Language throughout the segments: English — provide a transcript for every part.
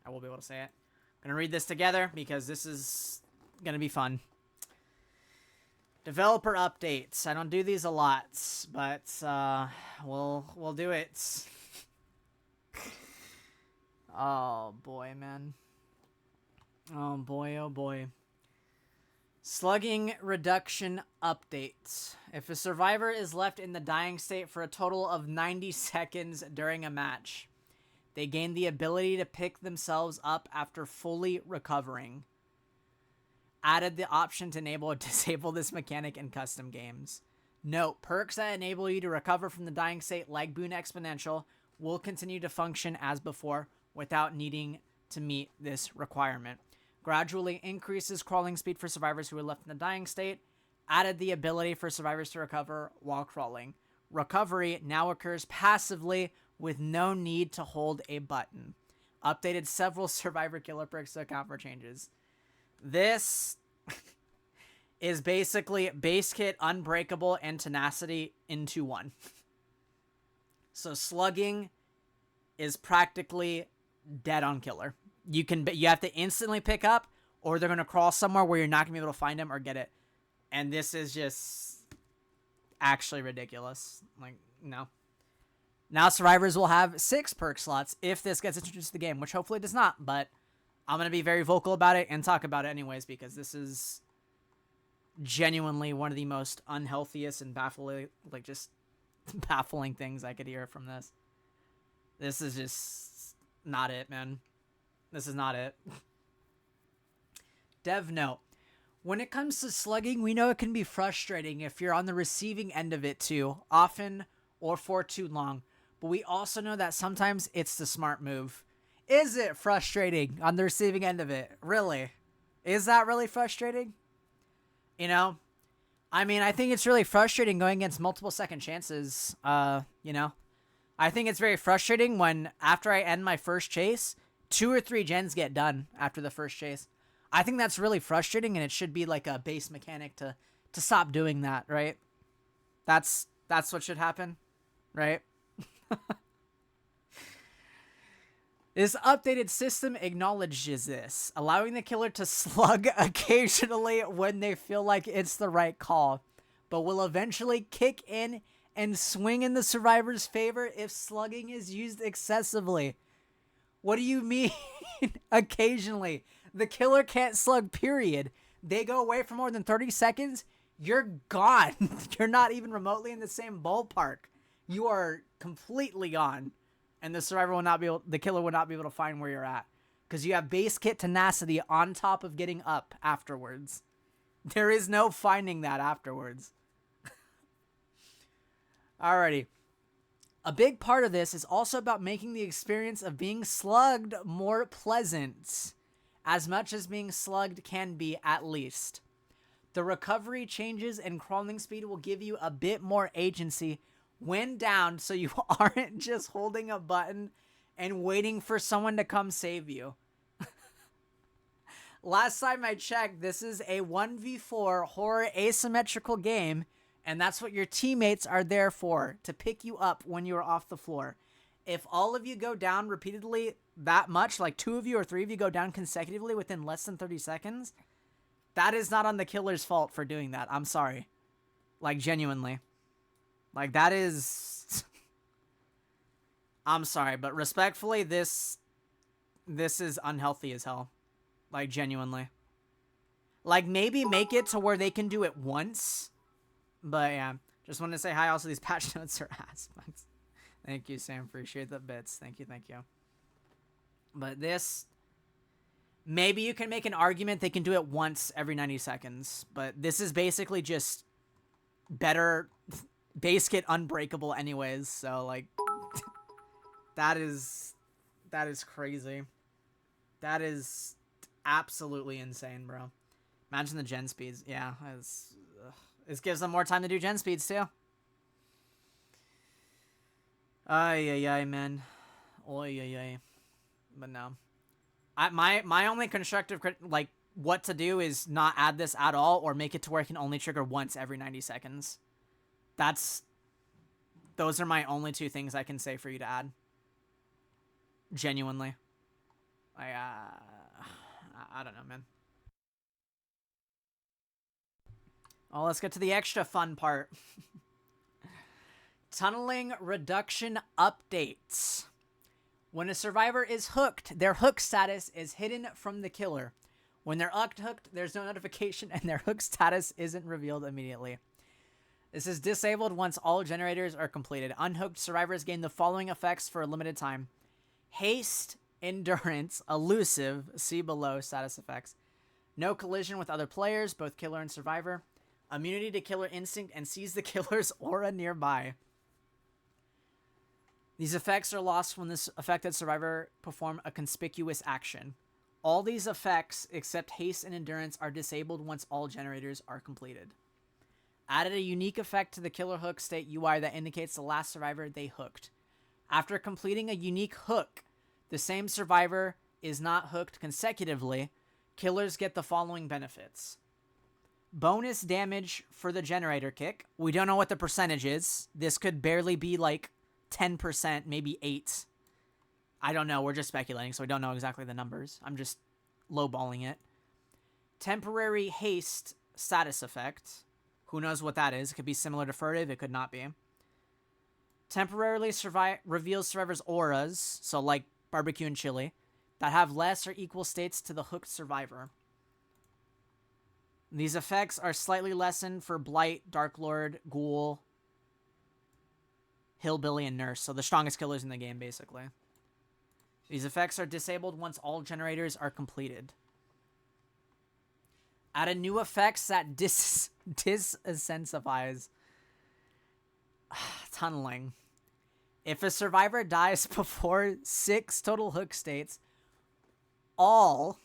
I will be able to say it. I'm going to read this together because this is going to be fun. Developer updates. I don't do these a lot, but we'll do it. Oh boy, man. Oh boy, oh boy. Slugging reduction updates. If a survivor is left in the dying state for a total of 90 seconds during a match, they gain the ability to pick themselves up after fully recovering. Added the option to enable or disable this mechanic in custom games. Note, perks that enable you to recover from the dying state, like Boon Exponential, will continue to function as before without needing to meet this requirement. Gradually increases crawling speed for survivors who are left in the dying state. Added the ability for survivors to recover while crawling. Recovery now occurs passively with no need to hold a button. Updated several survivor killer perks to account for changes. This is basically base kit, unbreakable, and tenacity into one. So slugging is practically dead on killer. You have to instantly pick up, or they're gonna crawl somewhere where you're not gonna be able to find them or get it. And this is just actually ridiculous. Like, no. Now survivors will have 6 perk slots if this gets introduced to the game, which hopefully it does not, but I'm going to be very vocal about it and talk about it anyways, because this is genuinely one of the most unhealthiest and baffling things I could hear from this. This is just not it, man. This is not it. Dev note. When it comes to slugging, we know it can be frustrating if you're on the receiving end of it too, often or for too long. But we also know that sometimes it's the smart move. Is it frustrating on the receiving end of it? Really? Is that really frustrating? You know? I mean, I think it's really frustrating going against multiple second chances. You know? I think it's very frustrating when, after I end my first chase, 2 or 3 gens get done after the first chase. I think that's really frustrating, and it should be like a base mechanic to stop doing that, right? That's what should happen, right? This updated system acknowledges this, allowing the killer to slug occasionally when they feel like it's the right call, but will eventually kick in and swing in the survivor's favor if slugging is used excessively. What do you mean occasionally? The killer can't slug, period. They go away for more than 30 seconds, you're gone. You're not even remotely in the same ballpark. You are completely gone. And the killer will not be able to find where you're at. Because you have base kit tenacity on top of getting up afterwards. There is no finding that afterwards. Alrighty. A big part of this is also about making the experience of being slugged more pleasant. As much as being slugged can be, at least. The recovery changes and crawling speed will give you a bit more agency when down, so you aren't just holding a button and waiting for someone to come save you. Last time I checked, this is a 1v4 horror asymmetrical game, and that's what your teammates are there for, to pick you up when you're off the floor. If all of you go down repeatedly that much, like 2 of you or 3 of you go down consecutively within less than 30 seconds, that is not on the killer's fault for doing that. I'm sorry. Like, genuinely. Like, that is... I'm sorry, but respectfully, this is unhealthy as hell. Like, genuinely. Like, maybe make it to where they can do it once. But, yeah. Just wanted to say hi. Also, these patch notes are ass. Thank you, Sam. Appreciate the bits. Thank you. But this... Maybe you can make an argument they can do it once every 90 seconds. But this is basically just better... Base kit unbreakable anyways, so like that is crazy. That is absolutely insane, bro. Imagine the gen speeds. Yeah, this gives them more time to do gen speeds too. Ay, man. Oy. But no. My only constructive like what to do is not add this at all or make it to where it can only trigger once every 90 seconds. Those are my only 2 things I can say for you to add. Genuinely. I don't know, man. Oh, let's get to the extra fun part. Tunneling reduction updates. When a survivor is hooked, their hook status is hidden from the killer. When they're unhooked, there's no notification and their hook status isn't revealed immediately. This is disabled once all generators are completed. Unhooked survivors gain the following effects for a limited time. Haste, endurance, elusive, see below status effects. No collision with other players, both killer and survivor. Immunity to killer instinct and sees the killer's aura nearby. These effects are lost when this affected survivor perform a conspicuous action. All these effects, except haste and endurance, are disabled once all generators are completed. Added a unique effect to the killer hook state UI that indicates the last survivor they hooked. After completing a unique hook, the same survivor is not hooked consecutively. Killers get the following benefits. Bonus damage for the generator kick. We don't know what the percentage is. This could barely be like 10%, maybe 8%. I don't know. We're just speculating, so we don't know exactly the numbers. I'm just lowballing it. Temporary haste status effect. Who knows what that is? It could be similar to furtive. It could not be. Temporarily reveals survivors' auras, so like barbecue and chili, that have less or equal states to the hooked survivor. These effects are slightly lessened for Blight, Dark Lord, Ghoul, Hillbilly, and Nurse. So the strongest killers in the game, basically. These effects are disabled once all generators are completed. Add new effects that disincentivise tunneling. If a survivor dies before 6 total hook states, all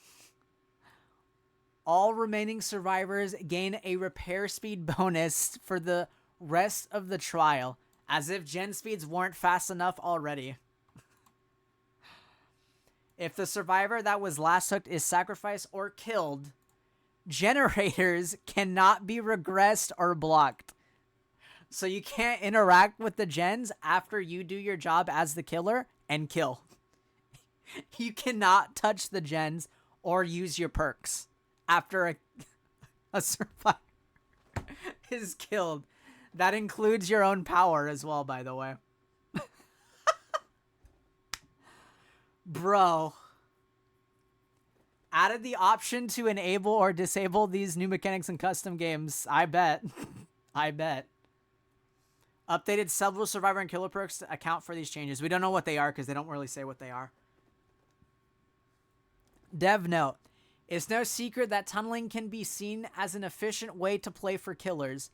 remaining survivors gain a repair speed bonus for the rest of the trial, as if gen speeds weren't fast enough already. If the survivor that was last hooked is sacrificed or killed, generators cannot be regressed or blocked. So you can't interact with the gens after you do your job as the killer and kill. You cannot touch the gens or use your perks after a survivor is killed. That includes your own power as well, by the way. Bro. Added the option to enable or disable these new mechanics in custom games. I bet. I bet. Updated several survivor and killer perks to account for these changes. We don't know what they are because they don't really say what they are. Dev note. It's no secret that tunneling can be seen as an efficient way to play for killers.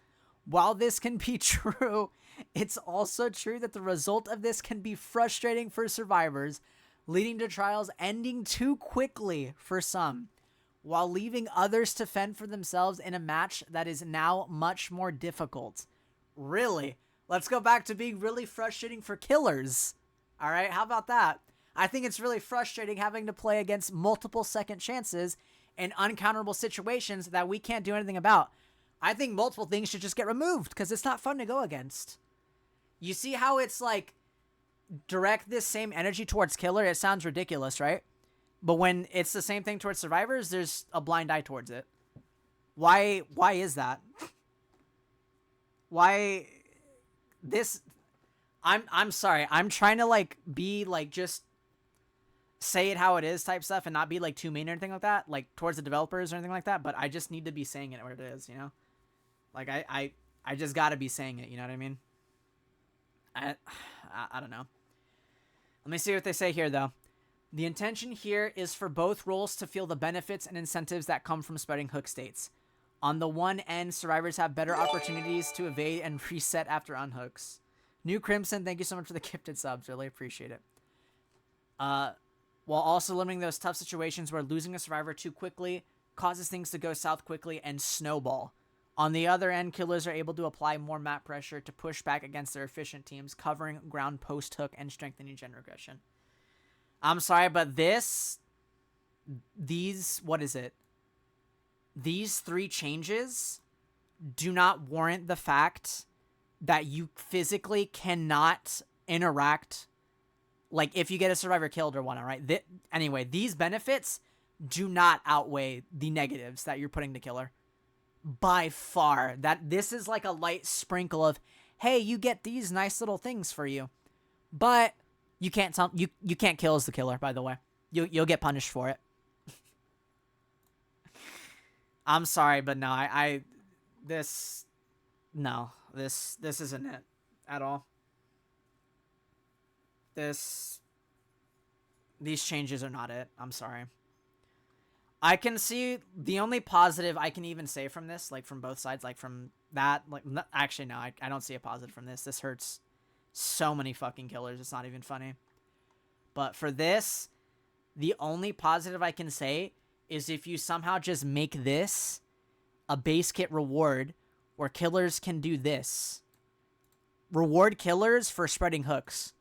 While this can be true, it's also true that the result of this can be frustrating for survivors, leading to trials ending too quickly for some, while leaving others to fend for themselves in a match that is now much more difficult. Really? Let's go back to being really frustrating for killers. All right, how about that? I think it's really frustrating having to play against multiple second chances in uncounterable situations that we can't do anything about. I think multiple things should just get removed because it's not fun to go against. You see how it's like direct this same energy towards killer? It sounds ridiculous, right? But when it's the same thing towards survivors, there's a blind eye towards it. Why is that? Why this? I'm sorry. I'm trying to like be like just say it how it is type stuff and not be like too mean or anything like that, like towards the developers or anything like that, but I just need to be saying it where it is, you know? Like I just gotta be saying it, you know what I mean? I don't know. Let me see what they say here though. The intention here is for both roles to feel the benefits and incentives that come from spreading hook states. On the one end, survivors have better opportunities to evade and reset after unhooks. New Crimson, thank you so much for the gifted subs. Really appreciate it. While also limiting those tough situations where losing a survivor too quickly causes things to go south quickly and snowball. On the other end, killers are able to apply more map pressure to push back against their efficient teams, covering ground post-hook and strengthening gen regression. I'm sorry, but what is it? These 3 changes do not warrant the fact that you physically cannot interact Like, if you get a survivor killed or whatnot, right? Anyway, these benefits do not outweigh the negatives that you're putting to killer. By far. This is like a light sprinkle of, hey, you get these nice little things for you. But you can't you can't kill as the killer, by the way. You'll get punished for it. I'm sorry, but no, this isn't it at all. These changes are not it. I'm sorry. I can see the only positive I can even say from this, like from both sides, like from that, like actually no, I don't see a positive from this. This hurts so many fucking killers. It's not even funny. But for this, the only positive I can say is if you somehow just make this a base kit reward where killers can do this. Reward killers for spreading hooks.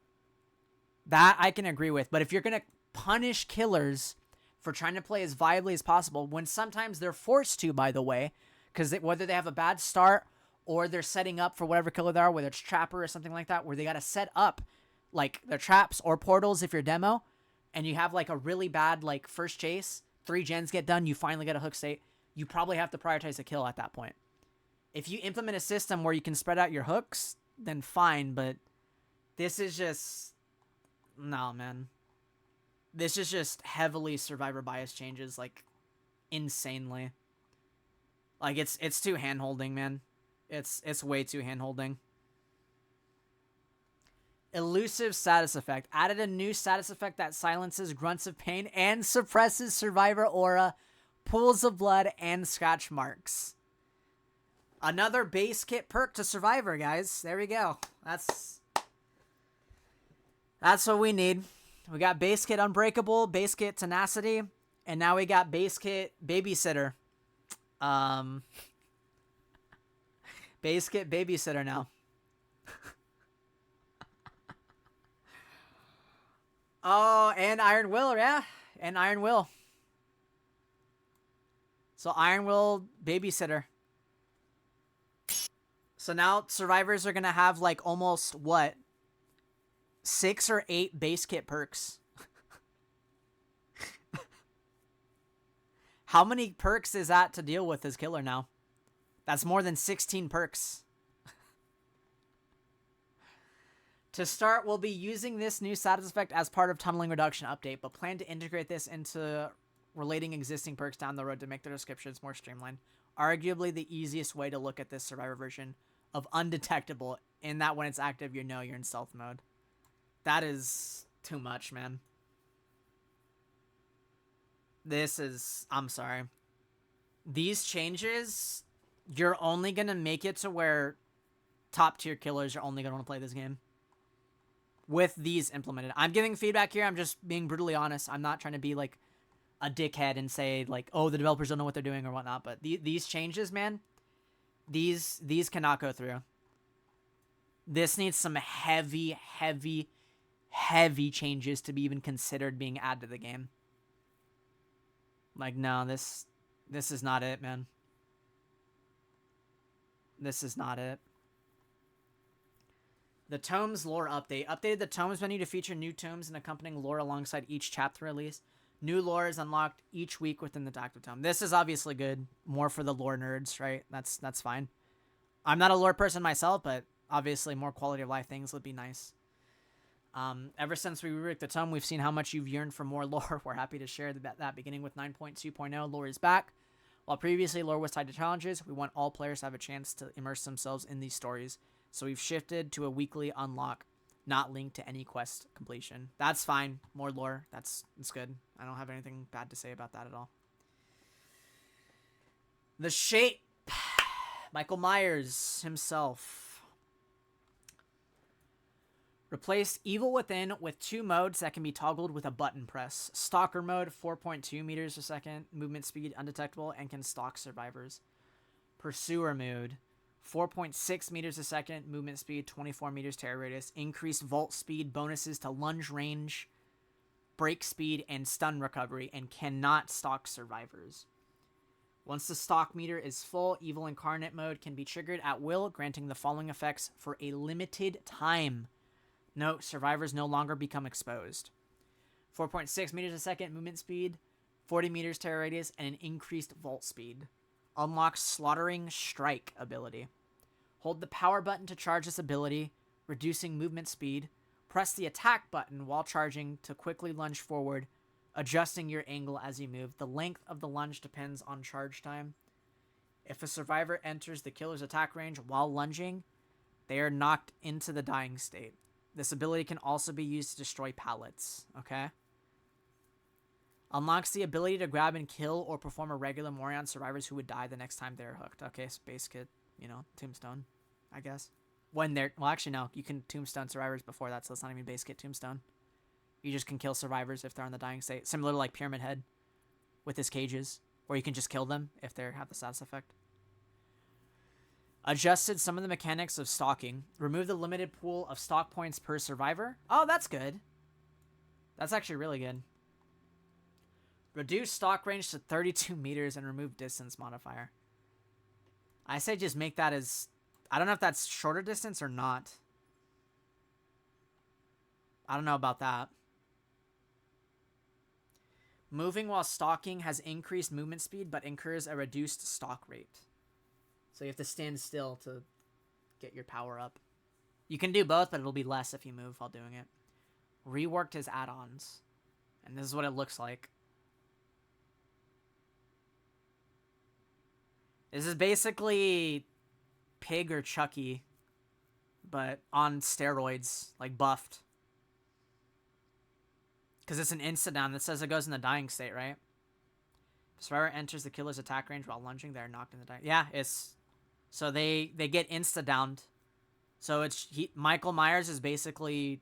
That I can agree with. But if you're going to punish killers for trying to play as viably as possible, when sometimes they're forced to, by the way, because whether they have a bad start or they're setting up for whatever killer they are, whether it's Trapper or something like that, where they got to set up like their traps or portals if you're demo, and you have like a really bad like first chase, 3 gens get done, you finally get a hook state, you probably have to prioritize a kill at that point. If you implement a system where you can spread out your hooks, then fine, but this is just... No, man. This is just heavily survivor bias changes, like, insanely. Like, it's too hand-holding, man. It's way too hand-holding. Elusive status effect. Added a new status effect that silences grunts of pain and suppresses survivor aura, pools of blood, and scratch marks. Another base kit perk to survivor, guys. There we go. That's what we need. We got base kit unbreakable, base kit tenacity, and now we got base kit babysitter. Base kit babysitter now. Oh, and Iron Will, yeah. And Iron Will. So Iron Will babysitter. So now survivors are going to have like almost, what, 6 or 8 base kit perks. How many perks is that to deal with as killer now? That's more than 16 perks. To start, we'll be using this new status effect as part of Tunneling Reduction update, but plan to integrate this into relating existing perks down the road to make the descriptions more streamlined. Arguably the easiest way to look at this survivor version of undetectable, in that when it's active, you know you're in stealth mode. That is too much, man. This is... I'm sorry. These changes, you're only going to make it to where top tier killers are only going to want to play this game. With these implemented. I'm giving feedback here. I'm just being brutally honest. I'm not trying to be like a dickhead and say like, oh, the developers don't know what they're doing or whatnot. But these changes, man, these cannot go through. This needs some heavy changes to be even considered being added to the game. Like, no, this is not it, man. This is not it. The Tomes lore update. Updated the Tomes menu to feature new tomes and accompanying lore alongside each chapter release. New lore is unlocked each week within the active tome. This is obviously good. More for the lore nerds, right? That's fine. I'm not a lore person myself, but obviously more quality of life things would be nice. Ever since we reworked the tome, we've seen how much you've yearned for more lore. We're happy to share that beginning with 9.2.0, lore is back. While previously lore was tied to challenges, we want all players to have a chance to immerse themselves in these stories. So we've shifted to a weekly unlock, not linked to any quest completion. That's fine. More lore. That's good. I don't have anything bad to say about that at all. The Shape. Michael Myers himself. Replace Evil Within with 2 modes that can be toggled with a button press. Stalker mode, 4.2 meters a second, movement speed undetectable, and can stalk survivors. Pursuer mode, 4.6 meters a second, movement speed, 24 meters terror radius, increased vault speed, bonuses to lunge range, break speed, and stun recovery, and cannot stalk survivors. Once the stalk meter is full, Evil Incarnate mode can be triggered at will, granting the following effects for a limited time. Note, survivors no longer become exposed. 4.6 meters a second movement speed, 40 meters terror radius, and an increased vault speed. Unlocks Slaughtering Strike ability. Hold the power button to charge this ability, reducing movement speed. Press the attack button while charging to quickly lunge forward, adjusting your angle as you move. The length of the lunge depends on charge time. If a survivor enters the killer's attack range while lunging, they are knocked into the dying state. This ability can also be used to destroy pallets, okay? Unlocks the ability to grab and kill or perform a regular Mori on survivors who would die the next time they're hooked. Okay, so base kit, tombstone, I guess. When they're... Well, actually, no. You can tombstone survivors before that, so it's not even base kit tombstone. You just can kill survivors if they're on the dying state. Similar to, like, Pyramid Head with his cages, where you can just kill them if they have the status effect. Adjusted some of the mechanics of stalking. Remove the limited pool of stock points per survivor. Oh, that's good. That's actually really good. Reduce stock range to 32 meters and remove distance modifier. I say just make that as... I don't know if that's shorter distance or not. I don't know about that. Moving while stalking has increased movement speed but incurs a reduced stalk rate. So you have to stand still to get your power up. You can do both, but it'll be less if you move while doing it. Reworked his add-ons. And this is what it looks like. This is basically Pig or Chucky, but on steroids, like buffed. Because it's an insta-down that says it goes in the dying state, right? Survivor enters the killer's attack range while lunging. They're knocked in the dying... Yeah, it's... So they get insta-downed. So it's... Michael Myers is basically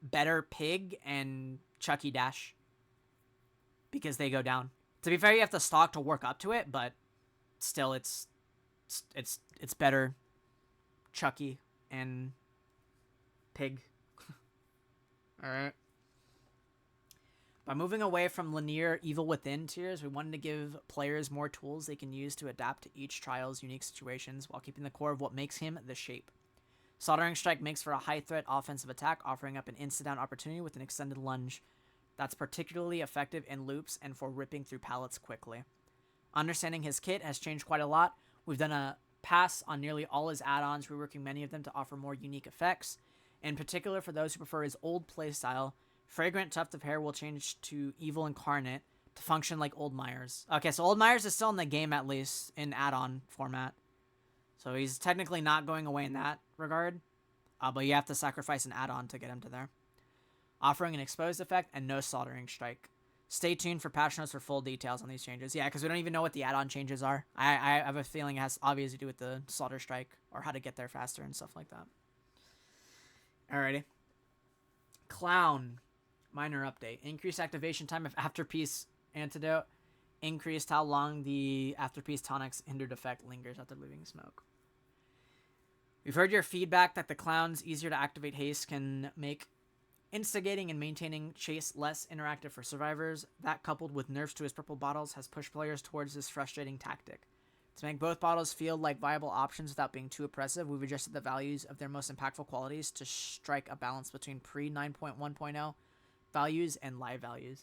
better Pig and Chucky Dash. Because they go down. To be fair, you have to stalk to work up to it, but still it's better Chucky and Pig. Alright. By moving away from linear Evil Within tiers, we wanted to give players more tools they can use to adapt to each trial's unique situations while keeping the core of what makes him the Shape. Slaughtering Strike makes for a high-threat offensive attack, offering up an instant-down opportunity with an extended lunge that's particularly effective in loops and for ripping through pallets quickly. Understanding his kit has changed quite a lot. We've done a pass on nearly all his add-ons, reworking many of them to offer more unique effects. In particular, for those who prefer his old playstyle, Fragrant Tuft of Hair will change to Evil Incarnate to function like Old Myers. Okay, so Old Myers is still in the game, at least, in add-on format. So he's technically not going away in that regard. But you have to sacrifice an add-on to get him to there. Offering an exposed effect and no Slaughtering Strike. Stay tuned for patch notes for full details on these changes. Yeah, because we don't even know what the add-on changes are. I have a feeling it has obviously to do with the Slaughter Strike or how to get there faster and stuff like that. Alrighty. Clown. Minor update. Increased activation time of Afterpiece Antidote. Increased how long the Afterpiece Tonic's hindered effect lingers after leaving smoke. We've heard your feedback that the Clown's easier to activate haste can make instigating and maintaining chase less interactive for survivors. That, coupled with nerfs to his purple bottles, has pushed players towards this frustrating tactic. To make both bottles feel like viable options without being too oppressive, we've adjusted the values of their most impactful qualities to strike a balance between pre-9.1.0 values and live values.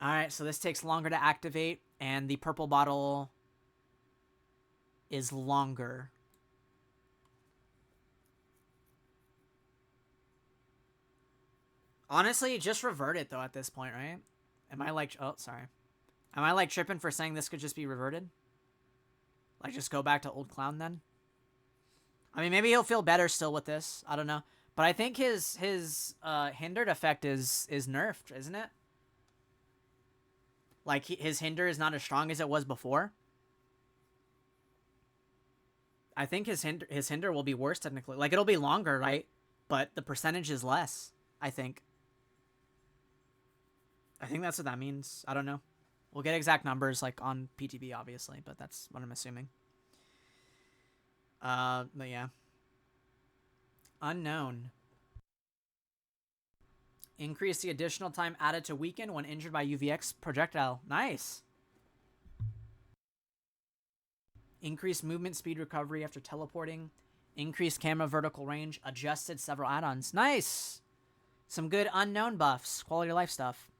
Alright, so this takes longer to activate, and the purple bottle is longer. Honestly, just revert it, though, at this point, right? Am I like... Oh, sorry. Am I, like, tripping for saying this could just be reverted? Like, just go back to Old Clown, then? I mean, maybe he'll feel better still with this. I don't know. But I think his hindered effect is nerfed, isn't it? Like, his hinder is not as strong as it was before. I think his hinder will be worse, technically. Like, it'll be longer, right? But the percentage is less, I think. I think that's what that means. I don't know. We'll get exact numbers, like, on PTB, obviously, but that's what I'm assuming. But yeah. Unknown. Increase the additional time added to weaken when injured by UVX projectile. Nice. Increase movement speed recovery after teleporting. Increased camera vertical range. Adjusted several add-ons. Nice! Some good unknown buffs. Quality of life stuff.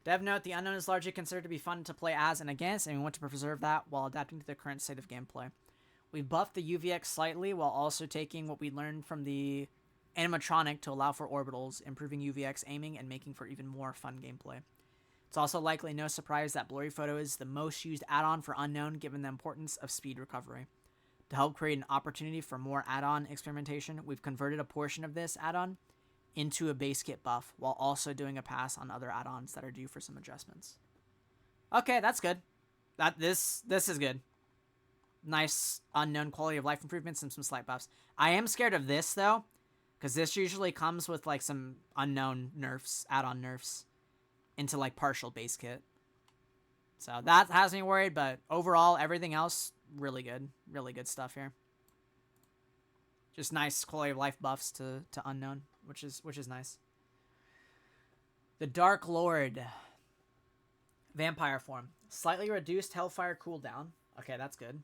Dev note, the unknown is largely considered to be fun to play as and against, and we want to preserve that while adapting to the current state of gameplay. We buffed the UVX slightly while also taking what we learned from the animatronic to allow for orbitals, improving UVX aiming and making for even more fun gameplay. It's also likely no surprise that blurry photo is the most used add-on for unknown given the importance of speed recovery. To help create an opportunity for more add-on experimentation, we've converted a portion of this add-on into a base kit buff while also doing a pass on other add-ons that are due for some adjustments. Okay, that's good. This is good. Nice unknown quality of life improvements and some slight buffs. I am scared of this though, because this usually comes with like some unknown nerfs, add-on nerfs into like partial base kit. So that has me worried, but overall everything else really good. Really good stuff here. Just nice quality of life buffs to unknown, which is nice. The Dark Lord. Vampire form. Slightly reduced Hellfire cooldown. Okay, that's good.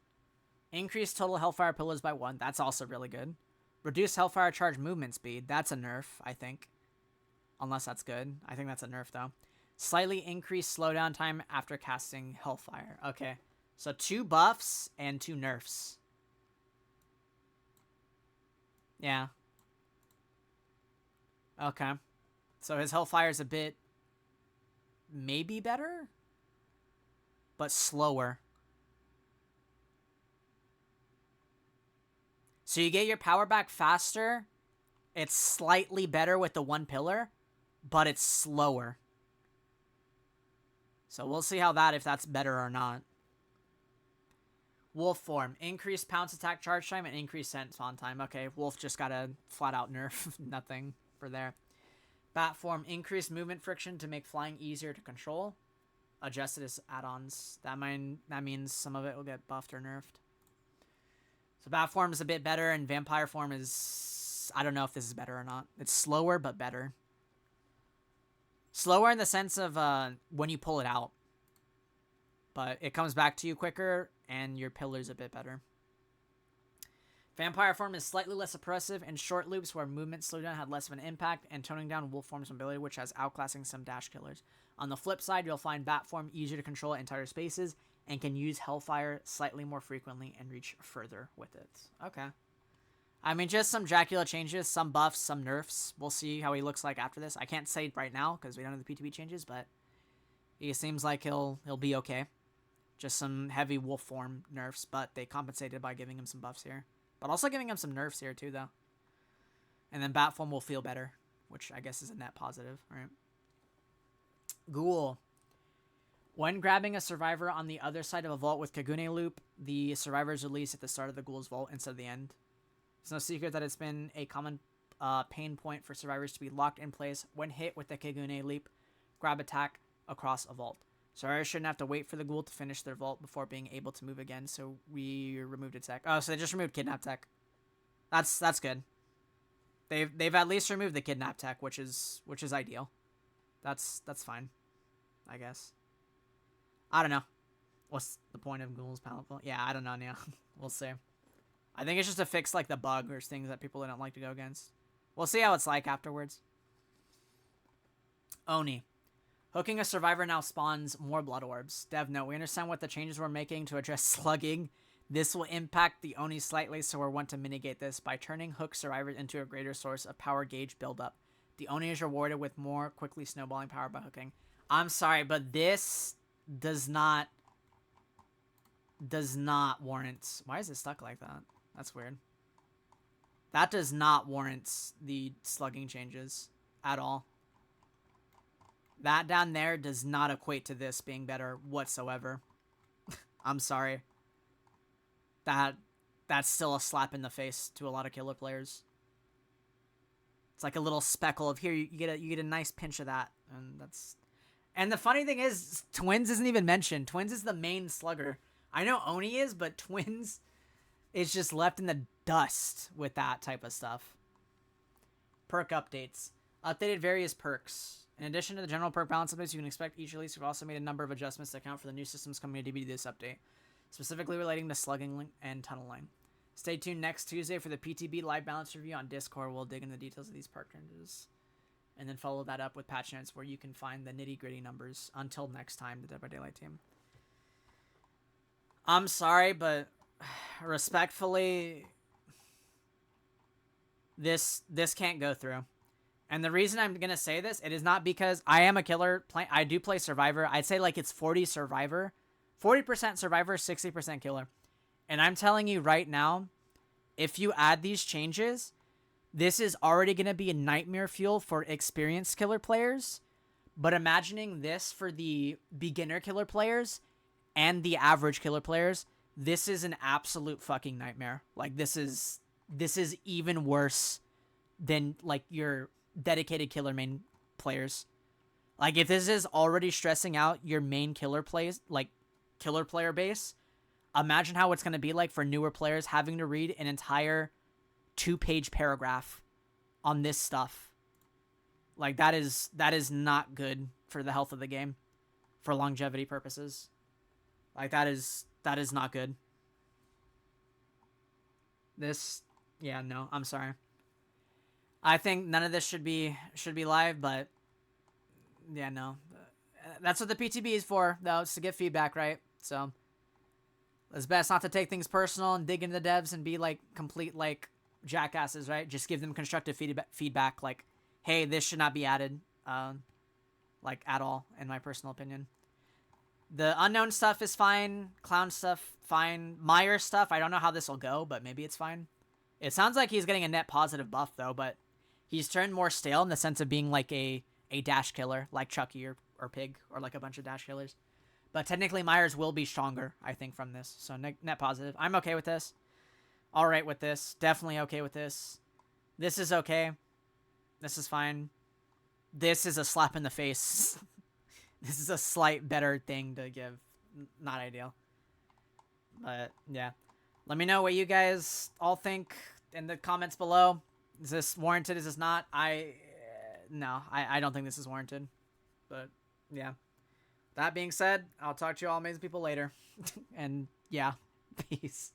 Increased total Hellfire pillars by 1. That's also really good. Reduced Hellfire charge movement speed. That's a nerf, I think. Unless that's good. I think that's a nerf, though. Slightly increased slowdown time after casting Hellfire. Okay. So 2 buffs and 2 nerfs. Yeah. Okay. So his Hellfire is a bit maybe better, but slower. So you get your power back faster. It's slightly better with the 1 pillar, but it's slower. So we'll see how if that's better or not. Wolf form. Increased pounce attack charge time and increased scent spawn time. Okay, Wolf just got a flat out nerf. Nothing for there. Bat form. Increased movement friction to make flying easier to control. Adjusted as add-ons. That means some of it will get buffed or nerfed. So bat form is a bit better, and vampire form is... I don't know if this is better or not. It's slower, but better. Slower in the sense of when you pull it out. But it comes back to you quicker, and your pillar's a bit better. Vampire form is slightly less oppressive in short loops where movement slowdown had less of an impact, and toning down wolf form's mobility, which has outclassing some dash killers. On the flip side, you'll find bat form easier to control at entire spaces, and can use Hellfire slightly more frequently and reach further with it. Okay. I mean, just some Dracula changes, some buffs, some nerfs. We'll see how he looks like after this. I can't say right now because we don't know the PTB changes, but he seems like he'll be okay. Just some heavy wolf form nerfs, but they compensated by giving him some buffs here. But also giving him some nerfs here too, though. And then bat form will feel better, which I guess is a net positive, right? Ghoul. When grabbing a survivor on the other side of a vault with Kagune loop, the survivor is released at the start of the Ghoul's vault instead of the end. It's no secret that it's been a common pain point for survivors to be locked in place when hit with the Kagune leap, grab attack across a vault. Survivors shouldn't have to wait for the Ghoul to finish their vault before being able to move again, so we removed its tech. Oh, so they just removed kidnap tech. That's good. They've at least removed the kidnap tech, which is ideal. That's fine, I guess. I don't know. What's the point of Ghoul's palatable? Yeah, I don't know, Neil. We'll see. I think it's just to fix, like, the bug or things that people don't like to go against. We'll see how it's like afterwards. Oni. Hooking a survivor now spawns more blood orbs. Dev note, we understand what the changes we're making to address slugging. This will impact the Oni slightly, so we want to mitigate this by turning hook survivors into a greater source of power gauge buildup. The Oni is rewarded with more quickly snowballing power by hooking. I'm sorry, but this does not warrant... Why is it stuck like that? That's weird. That does not warrant the slugging changes at all. That down there does not equate to this being better whatsoever. I'm sorry. That's still a slap in the face to a lot of killer players. It's like a little speckle of here. You get a nice pinch of that, and that's... And the funny thing is, Twins isn't even mentioned. Twins is the main slugger. I know Oni is, but Twins is just left in the dust with that type of stuff. Perk updates. Updated various perks. In addition to the general perk balance updates you can expect each release, we've also made a number of adjustments to account for the new systems coming to DBD this update, specifically relating to slugging and tunneling. Stay tuned next Tuesday for the PTB live balance review on Discord. We'll dig into the details of these perk changes. And then follow that up with patch notes where you can find the nitty-gritty numbers. Until next time, the Dead by Daylight team. I'm sorry, but respectfully, this can't go through. And the reason I'm going to say this, it is not because I am a killer. I do play Survivor. I'd say like it's 40 Survivor. 40% Survivor, 60% killer. And I'm telling you right now, if you add these changes, this is already going to be a nightmare fuel for experienced killer players. But imagining this for the beginner killer players and the average killer players, this is an absolute fucking nightmare. Like, this is even worse than, like, your dedicated killer main players. Like, if this is already stressing out your main killer plays, like, killer player base, imagine how it's going to be like for newer players having to read an entire 2-page paragraph on this stuff. Like, that is not good for the health of the game for longevity purposes. Like, that is not good. Yeah, no, I'm sorry. I think none of this should be live, but yeah, no. That's what the PTB is for, though. It's to get feedback, right? So it's best not to take things personal and dig into the devs and be like complete like jackasses, right? Just give them constructive feedback, like, hey, this should not be added, like at all, in my personal opinion. The unknown stuff is fine. Clown stuff, fine. Meyer stuff, I don't know how this will go, but maybe it's fine. It sounds like he's getting a net positive buff, though, but he's turned more stale in the sense of being like a dash killer, like Chucky or Pig, or like a bunch of dash killers. But technically, Myers will be stronger, I think, from this. So net positive. I'm okay with this. All right with this. Definitely okay with this. This is okay. This is fine. This is a slap in the face. This is a slight better thing to give. Not ideal. But, yeah. Let me know what you guys all think in the comments below. Is this warranted? Is this not? No, I don't think this is warranted. But, yeah. That being said, I'll talk to you all amazing people later. And, yeah. Peace.